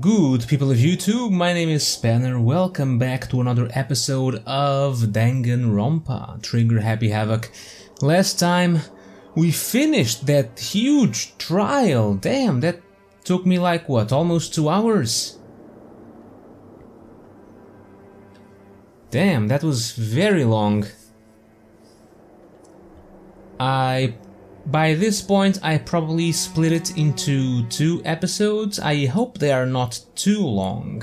Good people of YouTube, my name is Spanner. Welcome back to another episode of Danganronpa, Trigger Happy Havoc. Last time we finished that huge trial. Damn, that took me like what, almost 2 hours? Damn, that was very long. By this point, I probably split it into 2 episodes. I hope they are not too long.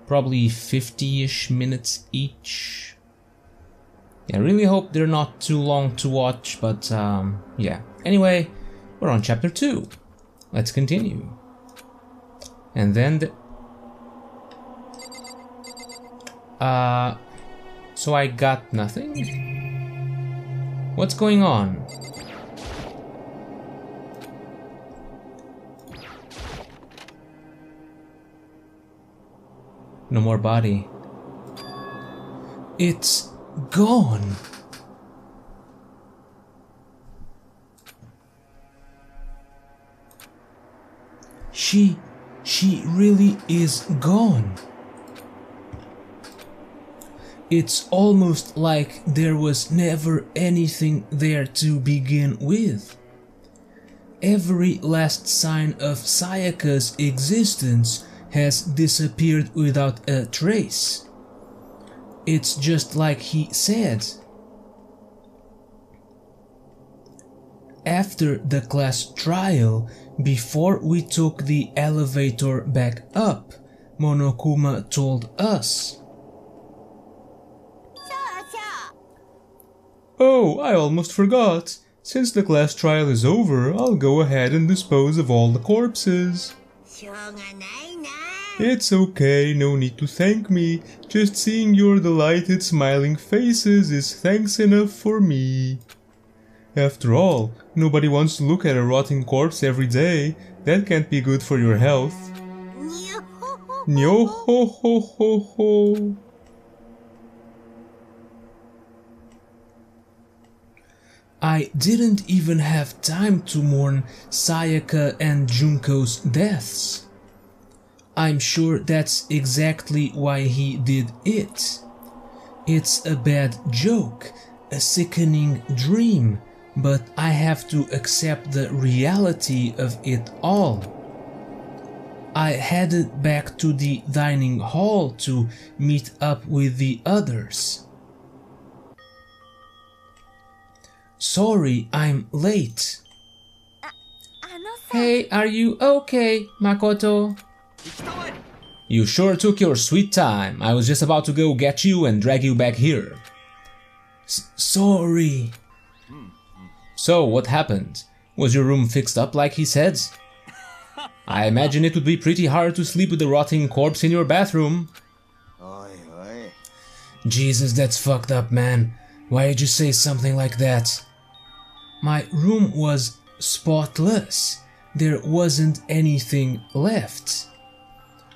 Probably 50-ish minutes each. I really hope they're not too long to watch, but yeah. Anyway, we're on chapter 2. Let's continue. And then so I got nothing? What's going on? No more body. It's gone. She really is gone. It's almost like there was never anything there to begin with. Every last sign of Sayaka's existence has disappeared without a trace. It's just like he said. After the class trial, before we took the elevator back up, Monokuma told us. Oh, I almost forgot. Since the class trial is over, I'll go ahead and dispose of all the corpses. It's okay, no need to thank me. Just seeing your delighted smiling faces is thanks enough for me. After all, nobody wants to look at a rotting corpse every day. That can't be good for your health. Nyo ho ho ho ho. I didn't even have time to mourn Sayaka and Junko's deaths. I'm sure that's exactly why he did it. It's a bad joke, a sickening dream, but I have to accept the reality of it all. I headed back to the dining hall to meet up with the others. Sorry, I'm late. Hey, are you okay, Makoto? You sure took your sweet time. I was just about to go get you and drag you back here. Sorry. So, what happened? Was your room fixed up like he said? I imagine it would be pretty hard to sleep with a rotting corpse in your bathroom. Jesus, that's fucked up, man. Why did you say something like that? My room was spotless. There wasn't anything left.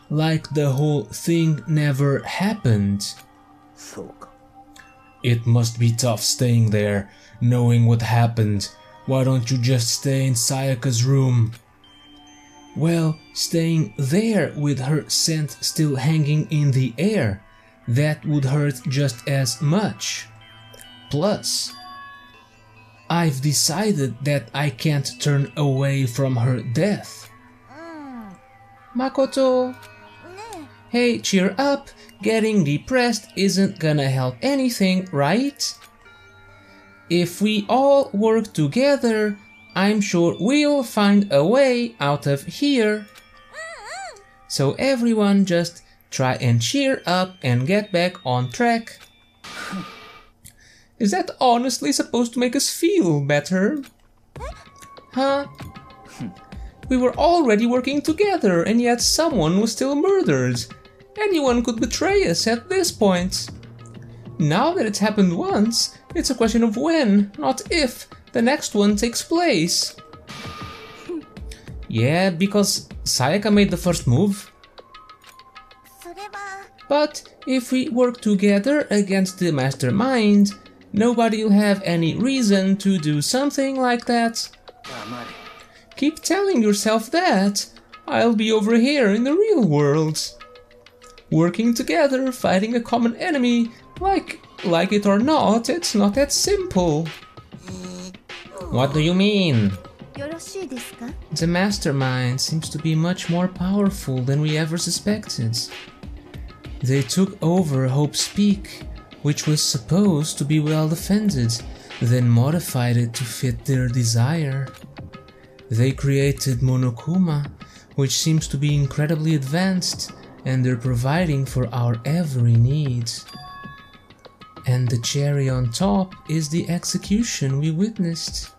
Like the whole thing never happened. It must be tough staying there, knowing what happened. Why don't you just stay in Sayaka's room? Well, staying there with her scent still hanging in the air, that would hurt just as much. Plus, I've decided that I can't turn away from her death. Makoto! Hey, cheer up! Getting depressed isn't gonna help anything, right? If we all work together, I'm sure we'll find a way out of here. So everyone just try and cheer up and get back on track. Is that honestly supposed to make us feel better? Huh? We were already working together and yet someone was still murdered. Anyone could betray us at this point. Now that it's happened once, it's a question of when, not if, the next one takes place. Yeah, because Sayaka made the first move. But if we work together against the mastermind, nobody'll have any reason to do something like that. Keep telling yourself that. I'll be over here in the real world. Working together, fighting a common enemy, like it or not, it's not that simple. What do you mean? The mastermind seems to be much more powerful than we ever suspected. They took over Hope's Peak, which was supposed to be well defended, then modified it to fit their desire. They created Monokuma, which seems to be incredibly advanced, and they're providing for our every need. And the cherry on top is the execution we witnessed.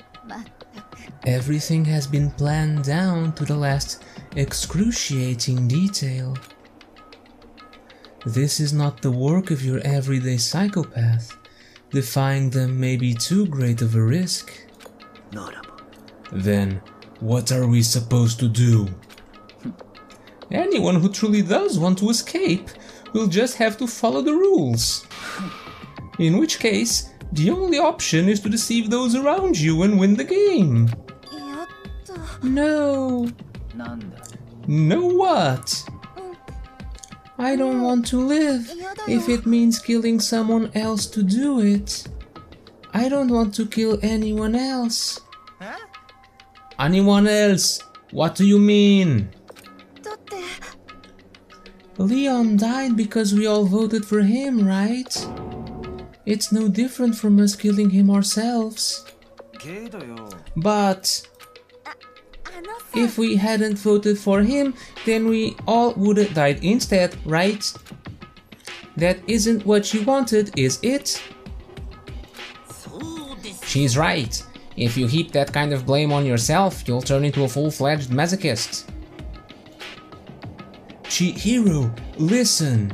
Everything has been planned down to the last excruciating detail. This is not the work of your everyday psychopath. Defying them may be too great of a risk. Then, what are we supposed to do? Anyone who truly does want to escape will just have to follow the rules. In which case, the only option is to deceive those around you and win the game. No. No what? I don't want to live if it means killing someone else to do it. I don't want to kill anyone else. Anyone else? What do you mean? Leon died because we all voted for him, right? It's no different from us killing him ourselves. But if we hadn't voted for him, then we all would have died instead, right? That isn't what you wanted, is it? She's right. If you heap that kind of blame on yourself, you'll turn into a full-fledged masochist. Chihiro, listen.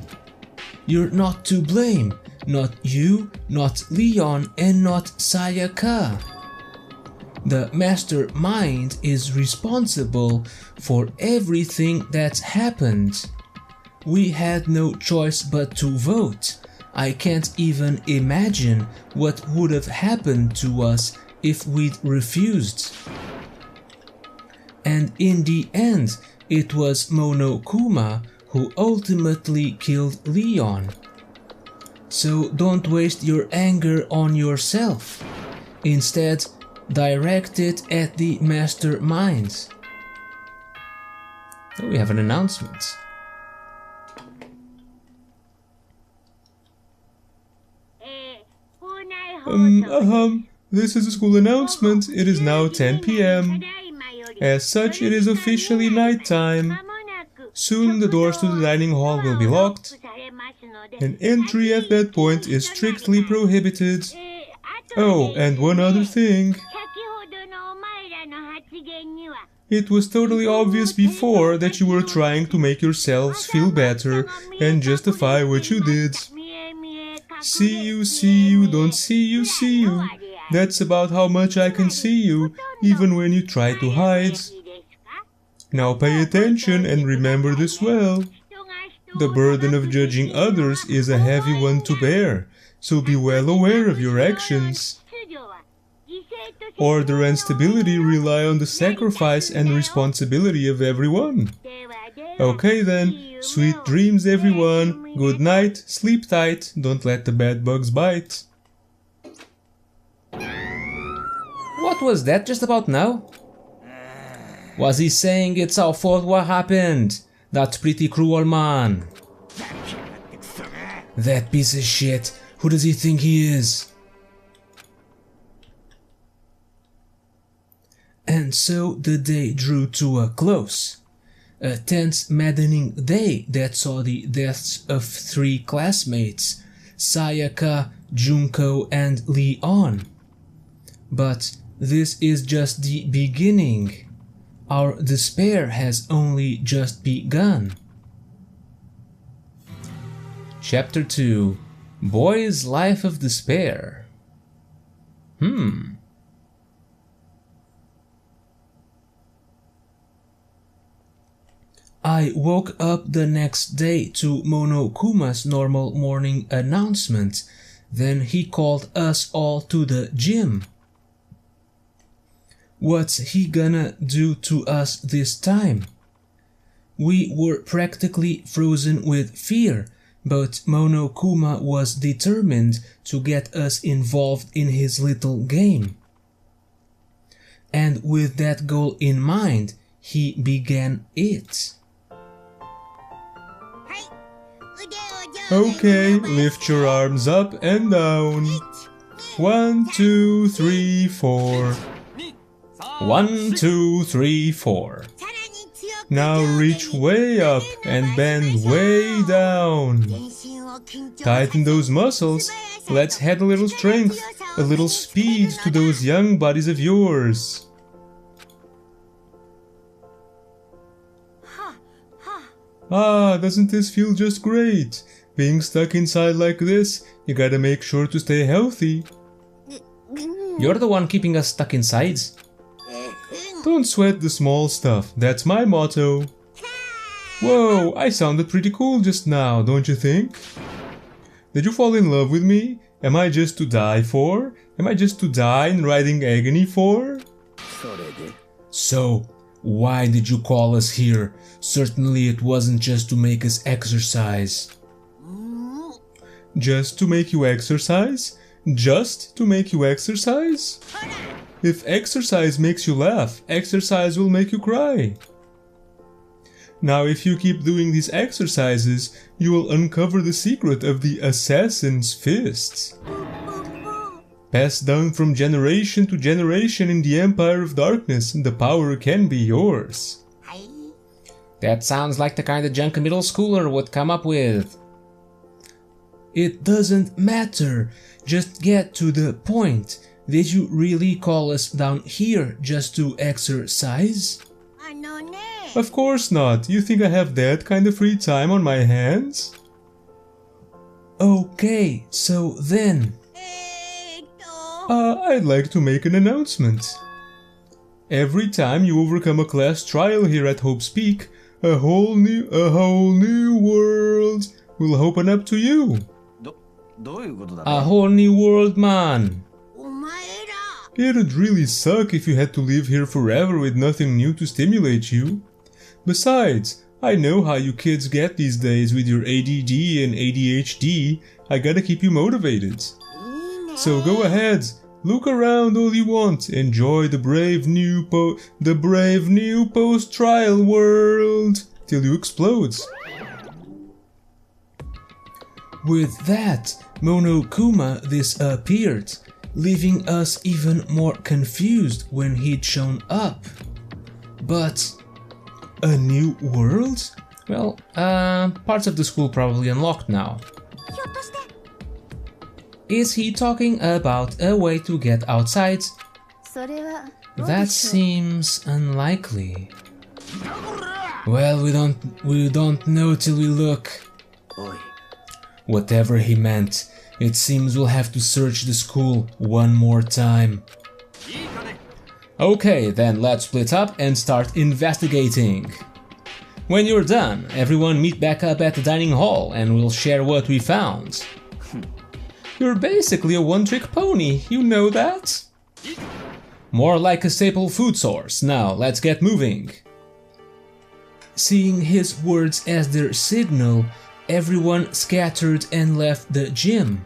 You're not to blame. Not you, not Leon, and not Sayaka. The mastermind is responsible for everything that's happened. We had no choice but to vote. I can't even imagine what would have happened to us if we'd refused. And in the end, it was Monokuma who ultimately killed Leon. So don't waste your anger on yourself. Instead, direct it at the mastermind. Oh, we have an announcement. This is a school announcement. It is now 10 p.m. As such, it is officially nighttime. Soon the doors to the dining hall will be locked, and entry at that point is strictly prohibited. Oh, and one other thing. It was totally obvious before that you were trying to make yourselves feel better and justify what you did. See you, don't see you. That's about how much I can see you, even when you try to hide. Now pay attention and remember this well. The burden of judging others is a heavy one to bear, so be well aware of your actions. Order and stability rely on the sacrifice and responsibility of everyone. Okay then, sweet dreams everyone, good night, sleep tight, don't let the bad bugs bite. What was that just about now? Was he saying it's our fault what happened? That's pretty cruel, man. That piece of shit, who does he think he is? And so the day drew to a close. A tense, maddening day that saw the deaths of 3 classmates, Sayaka, Junko, and Leon. But this is just the beginning. Our despair has only just begun. Chapter 2: Boy's Life of Despair. I woke up the next day to Monokuma's normal morning announcement. Then he called us all to the gym. What's he gonna do to us this time? We were practically frozen with fear, but Monokuma was determined to get us involved in his little game. And with that goal in mind, he began it. Okay, lift your arms up and down. 1, 2, 3, 4. 1, 2, 3, 4. Now reach way up and bend way down. Tighten those muscles. Let's add a little strength, a little speed to those young bodies of yours. Ah, doesn't this feel just great? Being stuck inside like this, you gotta make sure to stay healthy. You're the one keeping us stuck inside. Don't sweat the small stuff, that's my motto. Whoa, I sounded pretty cool just now, don't you think? Did you fall in love with me? Am I just to die for? Am I just to die in riding agony for? So, why did you call us here? Certainly it wasn't just to make us exercise. Just to make you exercise? Just to make you exercise? If exercise makes you laugh, exercise will make you cry. Now if you keep doing these exercises, you will uncover the secret of the assassin's fists. Passed down from generation to generation in the Empire of Darkness, the power can be yours. That sounds like the kind of junk a middle schooler would come up with. It doesn't matter, just get to the point. Did you really call us down here just to exercise? Of course not. You think I have that kind of free time on my hands? Okay, so then... I'd like to make an announcement. Every time you overcome a class trial here at Hope's Peak, a whole new world will open up to you. A whole new world, man. It'd really suck if you had to live here forever with nothing new to stimulate you. Besides, I know how you kids get these days with your ADD and ADHD. I gotta keep you motivated. So go ahead, look around all you want, enjoy the brave new post-trial world till you explode. With that, Monokuma disappeared, leaving us even more confused when he'd shown up. But a new world? Well, parts of the school probably unlocked now. Is he talking about a way to get outside? That seems unlikely. Well, we don't know till we look. Whatever he meant, it seems we'll have to search the school one more time. Okay, then let's split up and start investigating. When you're done, everyone meet back up at the dining hall and we'll share what we found. You're basically a one-trick pony, you know that? More like a staple food source. Now, let's get moving. Seeing his words as their signal, everyone scattered and left the gym.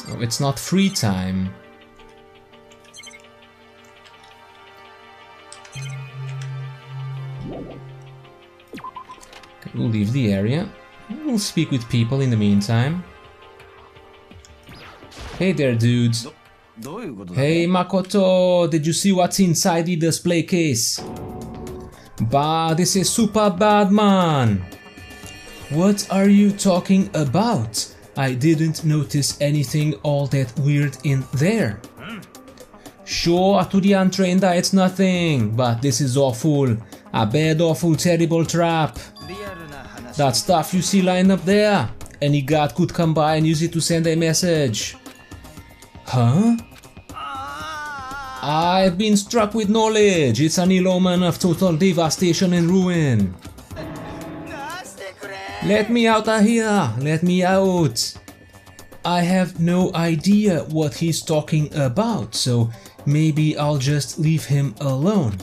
Oh, it's not free time. Okay, we'll leave the area. We'll speak with people in the meantime. Hey there, dudes. Hey, Makoto, did you see what's inside the display case? Bah, this is super bad, man. What are you talking about? I didn't notice anything all that weird in there. Sure, to the untrained eye it's nothing, but this is awful. A bad, awful, terrible trap. That stuff you see lying up there, any god could come by and use it to send a message. Huh? I've been struck with knowledge. It's an ill omen of total devastation and ruin. Let me out of here. Let me out. I have no idea what he's talking about, so maybe I'll just leave him alone.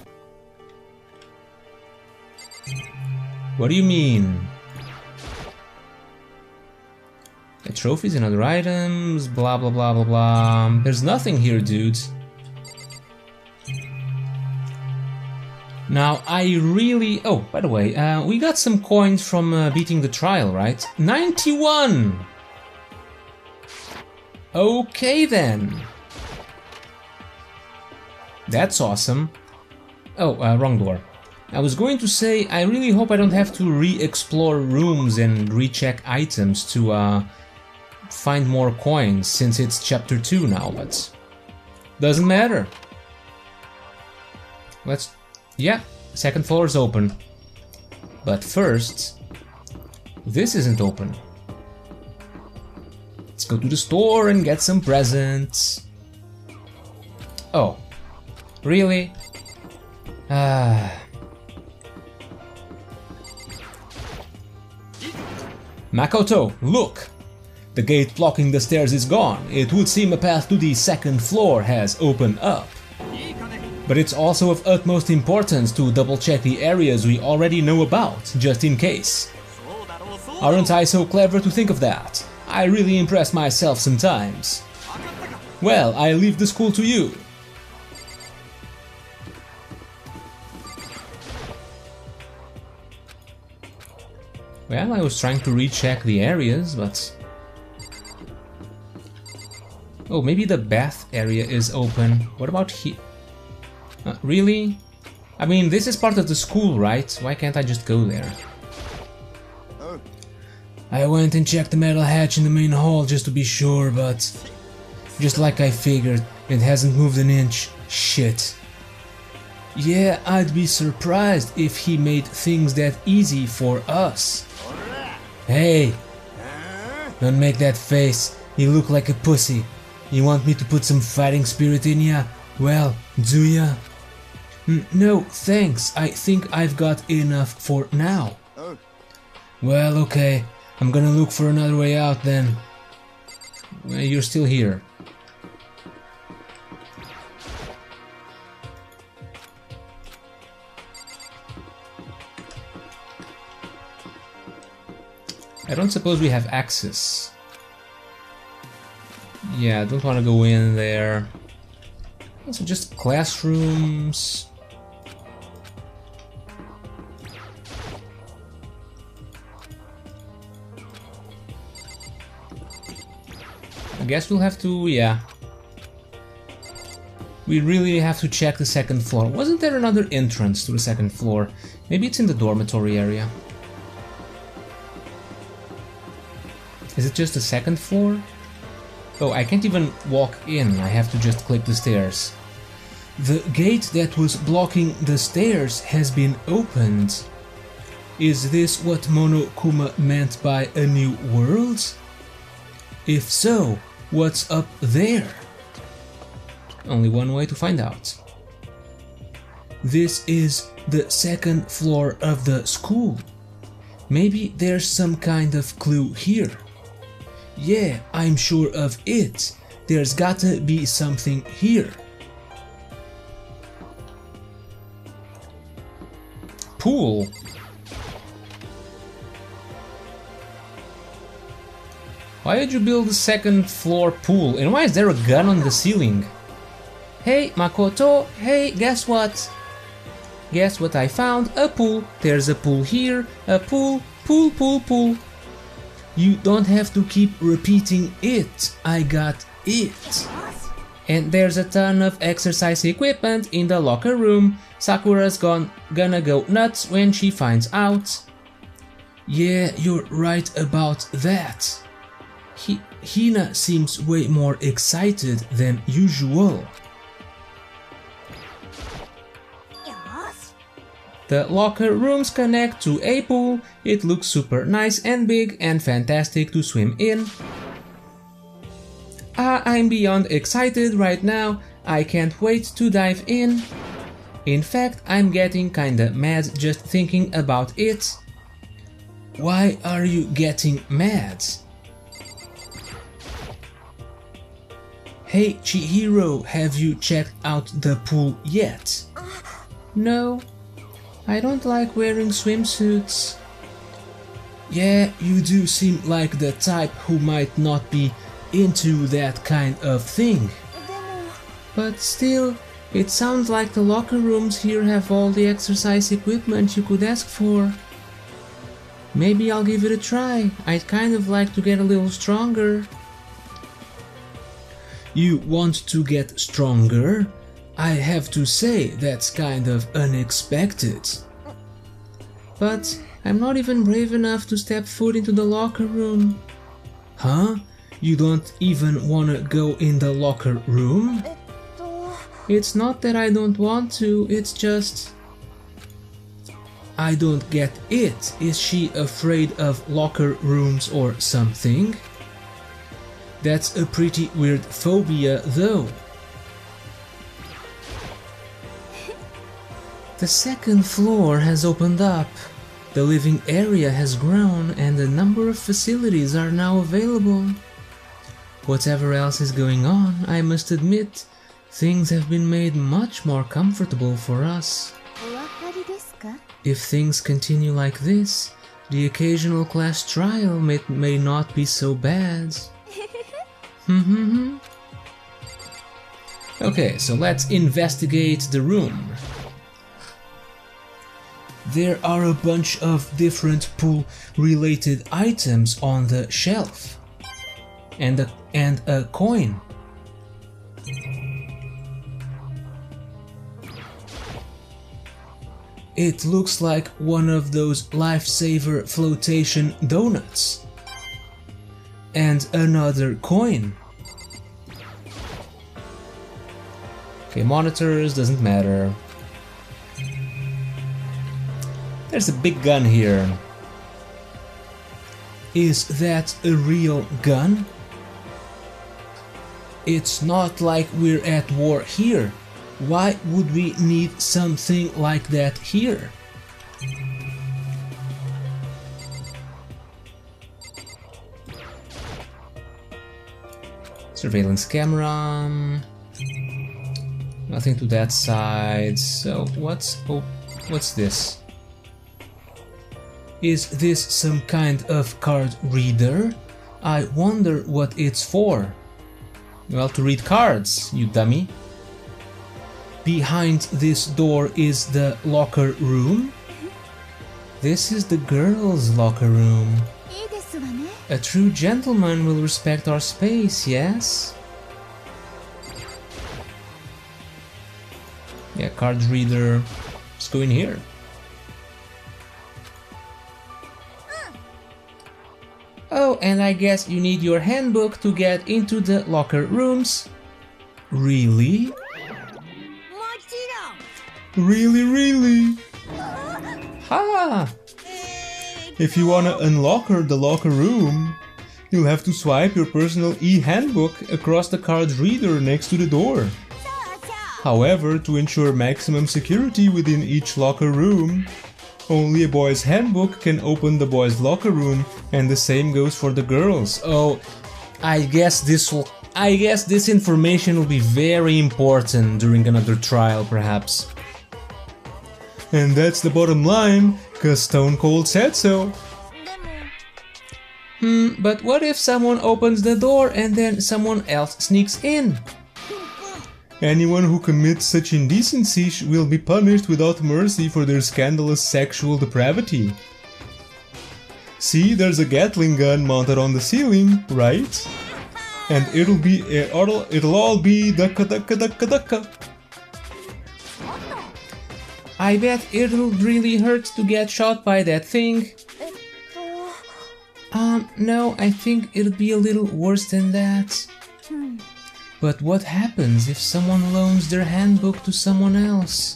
What do you mean? Trophies and other items, blah blah blah blah blah. There's nothing here, dudes. Now, I really... Oh, by the way, we got some coins from beating the trial, right? 91! Okay then. That's awesome. Oh, wrong door. I was going to say, I really hope I don't have to re-explore rooms and recheck items to find more coins, since it's chapter 2 now, but doesn't matter. Let's... yeah, second floor is open. But first, this isn't open. Let's go to the store and get some presents. Oh, really? Makoto, look! The gate blocking the stairs is gone. It would seem a path to the second floor has opened up. But it's also of utmost importance to double check the areas we already know about, just in case. Aren't I so clever to think of that? I really impress myself sometimes. Well, I leave the school to you. Well, I was trying to recheck the areas, but... oh, maybe the bath area is open. What about here? Really? I mean, this is part of the school, right? Why can't I just go there? I went and checked the metal hatch in the main hall just to be sure, but... just like I figured, it hasn't moved an inch. Shit. Yeah, I'd be surprised if he made things that easy for us. Hey! Don't make that face. You look like a pussy. You want me to put some fighting spirit in ya? Well, do ya? No, thanks. I think I've got enough for now. Well, okay. I'm gonna look for another way out then. Well, you're still here. I don't suppose we have access. Yeah, I don't want to go in there. Also, just classrooms. I guess we'll have to, yeah. We really have to check the second floor. Wasn't there another entrance to the second floor? Maybe it's in the dormitory area. Is it just the second floor? Oh, I can't even walk in, I have to just click the stairs. The gate that was blocking the stairs has been opened. Is this what Monokuma meant by a new world? If so, what's up there? Only one way to find out. This is the second floor of the school. Maybe there's some kind of clue here. Yeah, I'm sure of it. There's gotta be something here. Pool. Why did you build a second floor pool? And why is there a gun on the ceiling? Hey, Makoto, hey, guess what? Guess what I found? A pool. There's a pool here. A pool, pool, pool, pool. You don't have to keep repeating it. I got it. And there's a ton of exercise equipment in the locker room. Sakura's gonna go nuts when she finds out. Yeah, you're right about that. Hina seems way more excited than usual. The locker rooms connect to a pool. It looks super nice and big and fantastic to swim in. I'm beyond excited right now. I can't wait to dive in. In fact, I'm getting kinda mad just thinking about it. Why are you getting mad? Hey Chihiro, have you checked out the pool yet? No. I don't like wearing swimsuits. Yeah, you do seem like the type who might not be into that kind of thing. But still, it sounds like the locker rooms here have all the exercise equipment you could ask for. Maybe I'll give it a try. I'd kind of like to get a little stronger. You want to get stronger? I have to say that's kind of unexpected. But I'm not even brave enough to step foot into the locker room. Huh? You don't even wanna go in the locker room? It's not that I don't want to, it's just... I don't get it. Is she afraid of locker rooms or something? That's a pretty weird phobia though. The second floor has opened up. The living area has grown and a number of facilities are now available. Whatever else is going on, I must admit, things have been made much more comfortable for us. If things continue like this, the occasional class trial may not be so bad. Okay, so let's investigate the room. There are a bunch of different pool-related items on the shelf. And a coin. It looks like one of those lifesaver flotation donuts. And another coin. Okay, monitors, doesn't matter. There's a big gun here. Is that a real gun? It's not like we're at war here. Why would we need something like that here? Surveillance camera. Nothing to that side. So what's this? Is this some kind of card reader? I wonder what it's for. Well, to read cards, you dummy. Behind this door is the locker room. This is the girls' locker room. A true gentleman will respect our space, yes? Yeah, card reader. Let's go in here. Oh, and I guess you need your handbook to get into the locker rooms. Really? Really? Ha! If you wanna unlock the locker room, you'll have to swipe your personal e-handbook across the card reader next to the door. However, to ensure maximum security within each locker room, only a boy's handbook can open the boys' locker room, and the same goes for the girls. Oh, I guess this information will be very important during another trial, perhaps. And that's the bottom line, cause Stone Cold said so. But what if someone opens the door and then someone else sneaks in? Anyone who commits such indecency will be punished without mercy for their scandalous sexual depravity. See, there's a Gatling gun mounted on the ceiling, right? And it'll all be ducka ducka ducka ducka. I bet it'll really hurt to get shot by that thing. No, I think it'll be a little worse than that. But what happens if someone loans their handbook to someone else?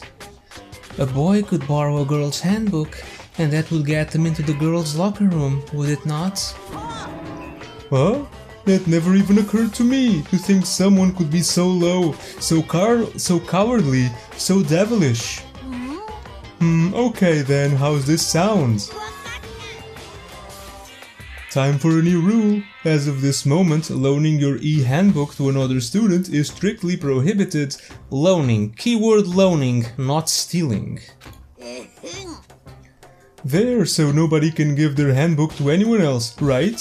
A boy could borrow a girl's handbook, and that would get them into the girl's locker room, would it not? Huh? That never even occurred to me, to think someone could be so low, so cowardly, so devilish. Okay then, how's this sound? Time for a new rule. As of this moment, loaning your e-handbook to another student is strictly prohibited. Loaning. Keyword loaning, not stealing. There, so nobody can give their handbook to anyone else, right?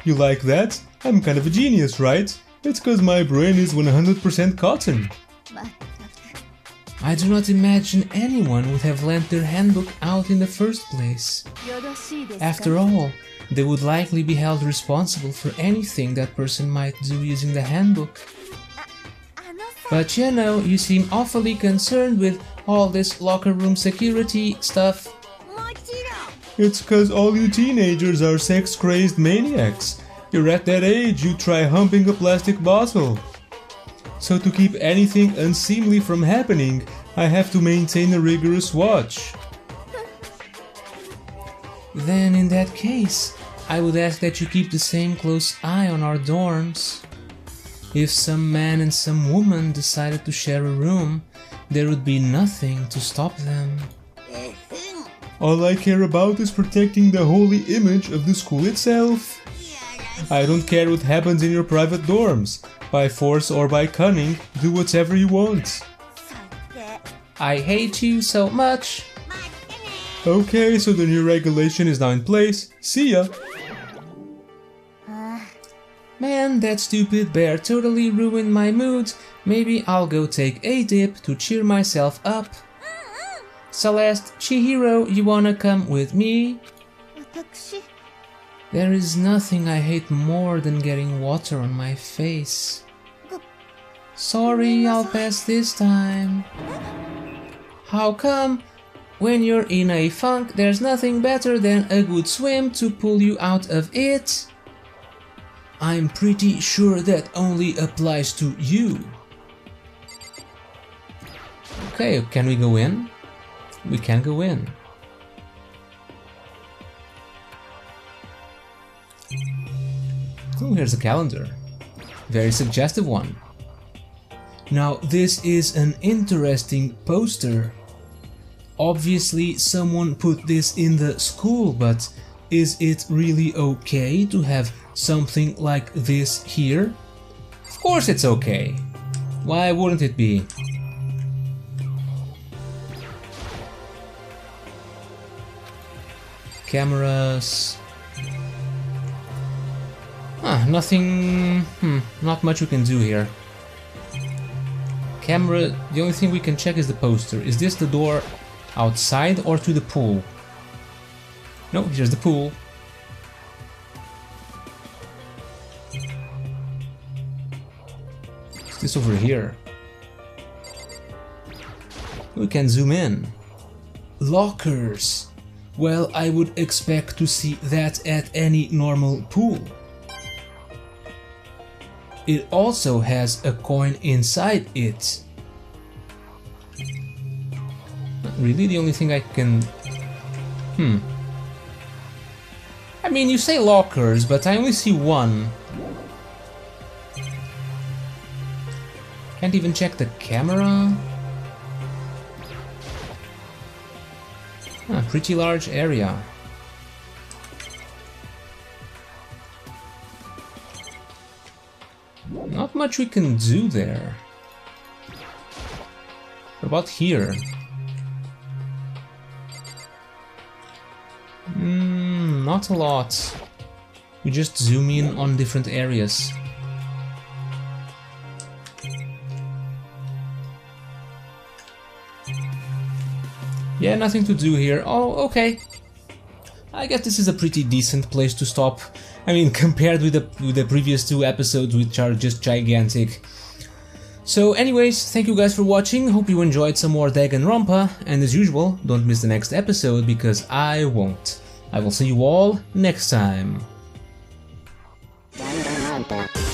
You like that? I'm kind of a genius, right? It's cause my brain is 100% cotton. I do not imagine anyone would have lent their handbook out in the first place. After all, they would likely be held responsible for anything that person might do using the handbook. But you know, you seem awfully concerned with all this locker room security stuff. It's cause all you teenagers are sex-crazed maniacs. You're at that age you try humping a plastic bottle. So to keep anything unseemly from happening, I have to maintain a rigorous watch. Then in that case, I would ask that you keep the same close eye on our dorms. If some man and some woman decided to share a room, there would be nothing to stop them. All I care about is protecting the holy image of the school itself. I don't care what happens in your private dorms. By force or by cunning, do whatever you want. I hate you so much. Okay, so the new regulation is now in place. See ya! Man, that stupid bear totally ruined my mood. Maybe I'll go take a dip to cheer myself up. Celeste, Chihiro, you wanna come with me? There is nothing I hate more than getting water on my face. Sorry, I'll pass this time. How come? When you're in a funk, there's nothing better than a good swim to pull you out of it. I'm pretty sure that only applies to you. Okay, can we go in? We can go in. Oh, here's a calendar. Very suggestive one. Now, this is an interesting poster. Obviously, someone put this in the school, but is it really okay to have something like this here? Of course it's okay. Why wouldn't it be? Cameras. Nothing. Not much we can do here. Camera. The only thing we can check is the poster. Is this the door outside or to the pool? No, here's the pool. Is this over here? We can zoom in. Lockers. Well, I would expect to see that at any normal pool. It also has a coin inside it. Not really the only thing I can... I mean, you say lockers, but I only see one. Can't even check the camera. Pretty large area. Not much we can do there. What about here? Not a lot. We just zoom in on different areas. Yeah, nothing to do here. Oh, okay. I guess this is a pretty decent place to stop. I mean, compared with the previous two episodes, which are just gigantic. So anyways, thank you guys for watching. Hope you enjoyed some more Danganronpa. And as usual, don't miss the next episode, because I won't. I will see you all next time. Danganronpa.